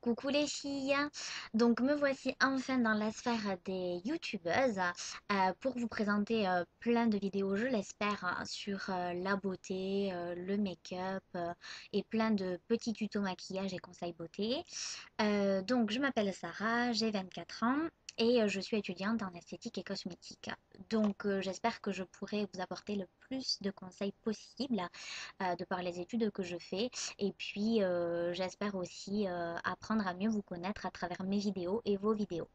Coucou les filles, donc me voici enfin dans la sphère des youtubeuses pour vous présenter plein de vidéos, je l'espère, sur la beauté, le make-up et plein de petits tutos maquillage et conseils beauté. Donc je m'appelle Sarah, j'ai 24 ans et je suis étudiante en esthétique et cosmétique. Donc j'espère que je pourrai vous apporter le plus de conseils possible de par les études que je fais. Et puis, j'espère aussi apprendre à mieux vous connaître à travers mes vidéos et vos vidéos.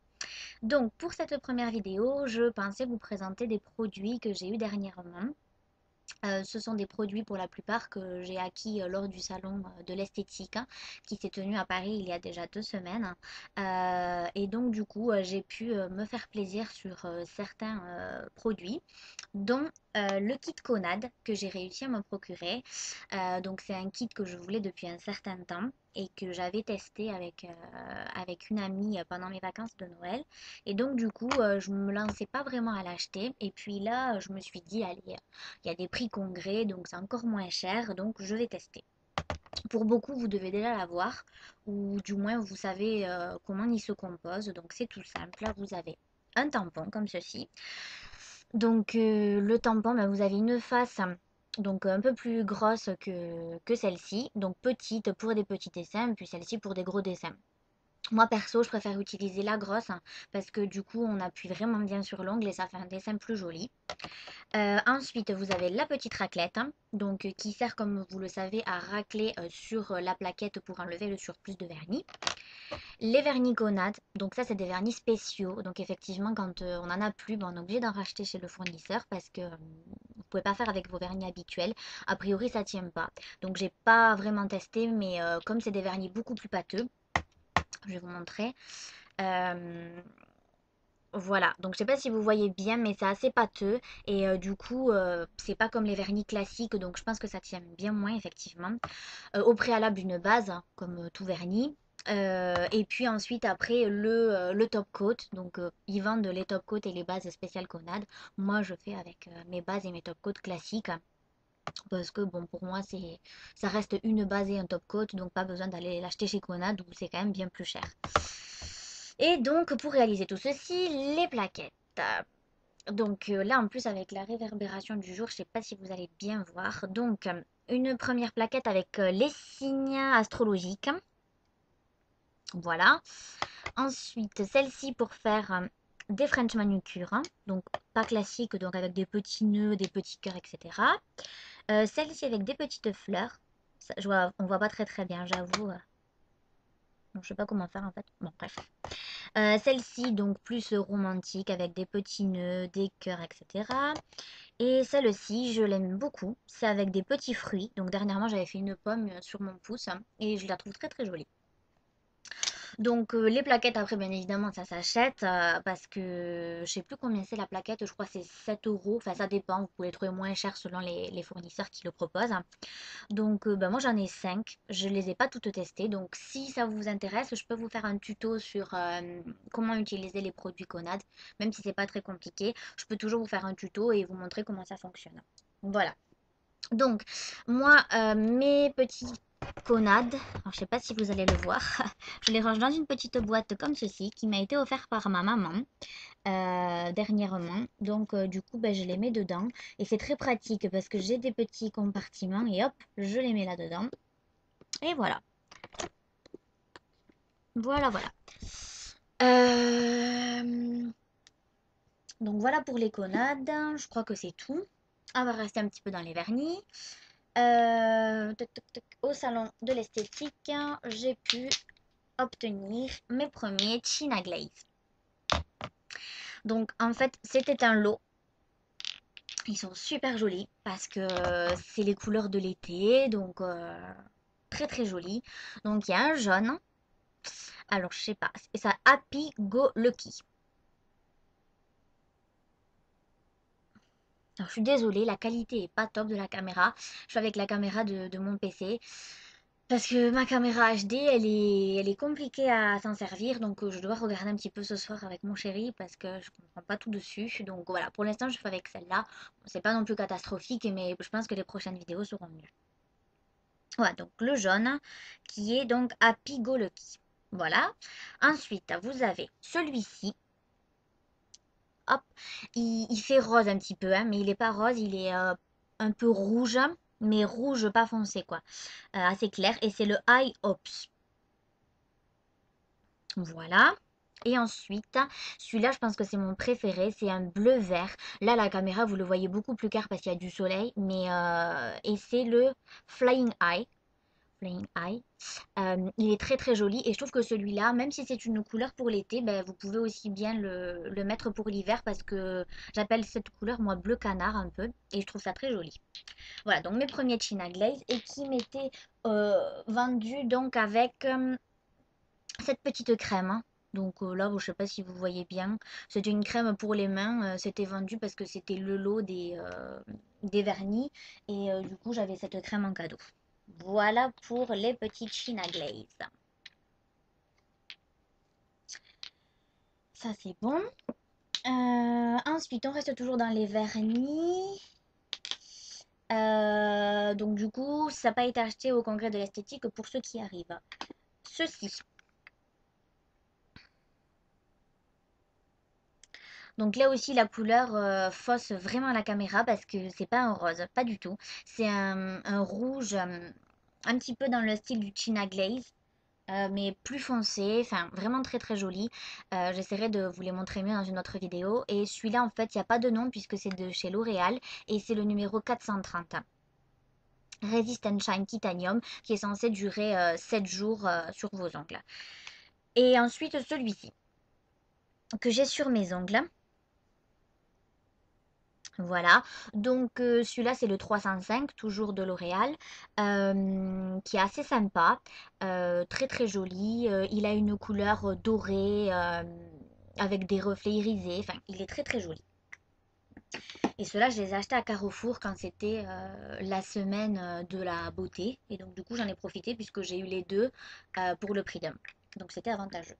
Donc, pour cette première vidéo, je pensais vous présenter des produits que j'ai eu dernièrement. Ce sont des produits pour la plupart que j'ai acquis lors du salon de l'esthétique qui s'est tenu à Paris il y a déjà 2 semaines. Et donc du coup j'ai pu me faire plaisir sur certains produits, dont le kit Conad que j'ai réussi à me procurer. Donc c'est un kit que je voulais depuis un certain temps et que j'avais testé avec une amie pendant mes vacances de Noël. Et donc du coup je ne me lançais pas vraiment à l'acheter. Et puis là je me suis dit, allez, il y a des prix congrès, donc c'est encore moins cher, donc je vais tester. Pour beaucoup, vous devez déjà l'avoir, ou du moins vous savez comment il se compose, donc c'est tout simple. Là, vous avez un tampon comme ceci. Donc le tampon, ben, vous avez une face donc un peu plus grosse que celle-ci, donc petite pour des petits dessins, puis celle-ci pour des gros dessins. Moi perso, je préfère utiliser la grosse parce que du coup on appuie vraiment bien sur l'ongle et ça fait un dessin plus joli. Ensuite, vous avez la petite raclette, hein, donc qui sert, comme vous le savez, à racler sur la plaquette pour enlever le surplus de vernis. Les vernis Conad, donc ça c'est des vernis spéciaux. Donc effectivement, quand on n'en a plus, ben, on est obligé d'en racheter chez le fournisseur parce que vous pouvez pas faire avec vos vernis habituels. A priori, ça tient pas. Donc j'ai pas vraiment testé, mais comme c'est des vernis beaucoup plus pâteux, je vais vous montrer. Euh, Voilà, donc je sais pas si vous voyez bien, mais c'est assez pâteux et du coup, c'est pas comme les vernis classiques, donc je pense que ça tient bien moins effectivement. Au préalable, une base, hein, comme tout vernis. Et puis ensuite, après, le top coat. Donc, ils vendent les top coats et les bases spéciales Conad. Moi, je fais avec mes bases et mes top coats classiques. Parce que, bon, pour moi, ça reste une base et un top coat. Donc, pas besoin d'aller l'acheter chez Conad où c'est quand même bien plus cher. Et donc, pour réaliser tout ceci, les plaquettes. Donc là, en plus, avec la réverbération du jour, je ne sais pas si vous allez bien voir. Donc, une première plaquette avec les signes astrologiques. Voilà. Ensuite, celle-ci pour faire des French manucures, hein. Donc, pas classique, donc avec des petits nœuds, des petits cœurs, etc. Celle-ci avec des petites fleurs. Ça, on voit pas très très bien, j'avoue. Donc, je sais pas comment faire en fait. Bon, bref. Celle-ci, donc plus romantique avec des petits nœuds, des cœurs, etc. Et celle-ci, je l'aime beaucoup. C'est avec des petits fruits. Donc dernièrement, j'avais fait une pomme sur mon pouce et je la trouve très très jolie. Donc les plaquettes, après, bien évidemment, ça s'achète parce que je sais plus combien c'est la plaquette. Je crois que c'est 7 euros. Enfin, ça dépend. Vous pouvez les trouver moins cher selon les fournisseurs qui le proposent. Donc, ben, moi j'en ai 5. Je les ai pas toutes testées. Donc, si ça vous intéresse, je peux vous faire un tuto sur comment utiliser les produits Conad. Même si c'est pas très compliqué, je peux toujours vous faire un tuto et vous montrer comment ça fonctionne. Voilà. Donc, moi, mes petits Conad, alors je sais pas si vous allez le voir, je les range dans une petite boîte comme ceci qui m'a été offerte par ma maman dernièrement. Donc, du coup, ben, je les mets dedans et c'est très pratique parce que j'ai des petits compartiments et hop, je les mets là-dedans. Et voilà. Voilà, voilà. Euh, Donc voilà pour les connades. Je crois que c'est tout. On va rester un petit peu dans les vernis. Toc, toc, toc. Au salon de l'esthétique, j'ai pu obtenir mes premiers China Glaze. Donc en fait, c'était un lot. Ils sont super jolis parce que c'est les couleurs de l'été, donc très très jolis. Donc il y a un jaune. Alors je sais pas, c'est ça Happy Go Lucky. Alors, je suis désolée, la qualité est pas top de la caméra. Je suis avec la caméra de mon PC. Parce que ma caméra HD, elle est compliquée à s'en servir. Donc, je dois regarder un petit peu ce soir avec mon chéri parce que je comprends pas tout dessus. Donc, voilà, pour l'instant, je fais avec celle-là. Bon, c'est pas non plus catastrophique, mais je pense que les prochaines vidéos seront mieux. Voilà, donc le jaune qui est donc Happy Go Lucky. Voilà. Ensuite, vous avez celui-ci. Hop, il fait rose un petit peu, hein, mais il est pas rose, il est un peu rouge, hein, mais rouge pas foncé quoi, assez clair. Et c'est le Eye Ops. Voilà. Et ensuite, celui-là, je pense que c'est mon préféré. C'est un bleu vert. Là, la caméra, vous le voyez beaucoup plus clair parce qu'il y a du soleil. Mais et c'est le Flying Eye. Flying Eye. Il est très très joli et je trouve que celui-là, même si c'est une couleur pour l'été, ben, vous pouvez aussi bien le mettre pour l'hiver parce que j'appelle cette couleur moi bleu canard un peu et je trouve ça très joli. Voilà, donc mes premiers China Glaze et qui m'étaient vendus donc avec cette petite crème, hein. Donc là, bon, je sais pas si vous voyez bien. C'était une crème pour les mains. C'était vendu parce que c'était le lot des vernis. Et du coup, j'avais cette crème en cadeau. Voilà pour les petites China Glaze. Ça, c'est bon. Ensuite, on reste toujours dans les vernis. Donc du coup, ça n'a pas été acheté au congrès de l'esthétique pour ceux qui arrivent. Ceci. Donc là aussi, la couleur fausse vraiment la caméra parce que c'est pas un rose, pas du tout. C'est un rouge un petit peu dans le style du China Glaze, mais plus foncé, enfin vraiment très très joli. J'essaierai de vous les montrer mieux dans une autre vidéo. Et celui-là, en fait, il n'y a pas de nom puisque c'est de chez L'Oréal et c'est le numéro 430. Resist and Shine Titanium qui est censé durer 7 jours sur vos ongles. Et ensuite, celui-ci que j'ai sur mes ongles. Voilà, donc celui-là c'est le 305, toujours de L'Oréal, qui est assez sympa, très très joli. Il a une couleur dorée avec des reflets irisés, enfin il est très très joli. Et ceux-là je les ai achetés à Carrefour quand c'était la semaine de la beauté, et donc du coup j'en ai profité puisque j'ai eu les deux pour le prix d'un. Donc c'était avantageux.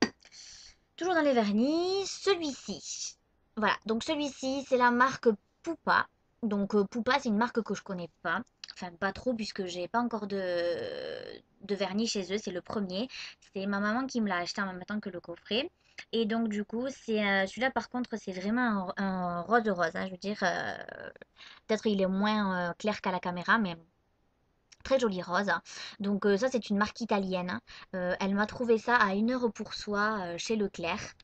Toujours dans les vernis, celui-ci. Voilà, donc celui-ci, c'est la marque Poupa. Donc Poupa, c'est une marque que je connais pas. Enfin, pas trop, puisque j'ai pas encore de vernis chez eux. C'est le premier. C'est ma maman qui me l'a acheté en même temps que le coffret. Et donc, du coup, c'est celui-là, par contre, c'est vraiment un rose rose, hein. Je veux dire, peut-être il est moins clair qu'à la caméra, mais très joli rose. Donc ça c'est une marque italienne. Elle m'a trouvé ça à 1 € pour soi chez Leclerc.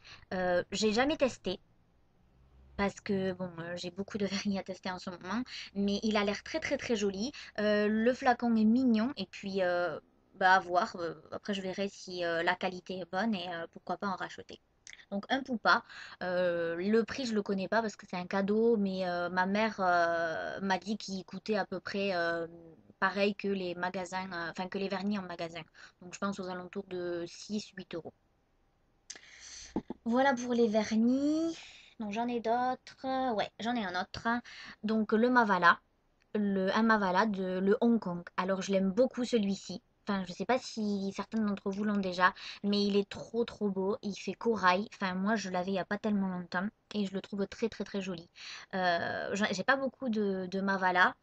J'ai jamais testé parce que bon j'ai beaucoup de vernis à tester en ce moment, mais il a l'air très très très joli. Le flacon est mignon et puis bah à voir. Après je verrai si la qualité est bonne et pourquoi pas en racheter. Donc un Poupa. Le prix, je le connais pas parce que c'est un cadeau, mais ma mère m'a dit qu'il coûtait à peu près pareil que les magasins, enfin que les vernis en magasin. Donc je pense aux alentours de 6-8 euros. Voilà pour les vernis. Donc j'en ai d'autres. Ouais, j'en ai un autre. Donc le Mavala. Un Mavala de le Hong Kong. Alors je l'aime beaucoup celui-ci. Enfin, je sais pas si certains d'entre vous l'ont déjà, mais il est trop trop beau. Il fait corail. Enfin, moi je l'avais il y a pas tellement longtemps et je le trouve très très très joli. J'ai pas beaucoup de Mavala,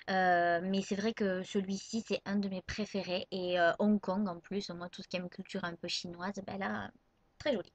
mais c'est vrai que celui-ci c'est un de mes préférés et Hong Kong en plus. Moi tout ce qui est culture un peu chinoise, ben là très joli.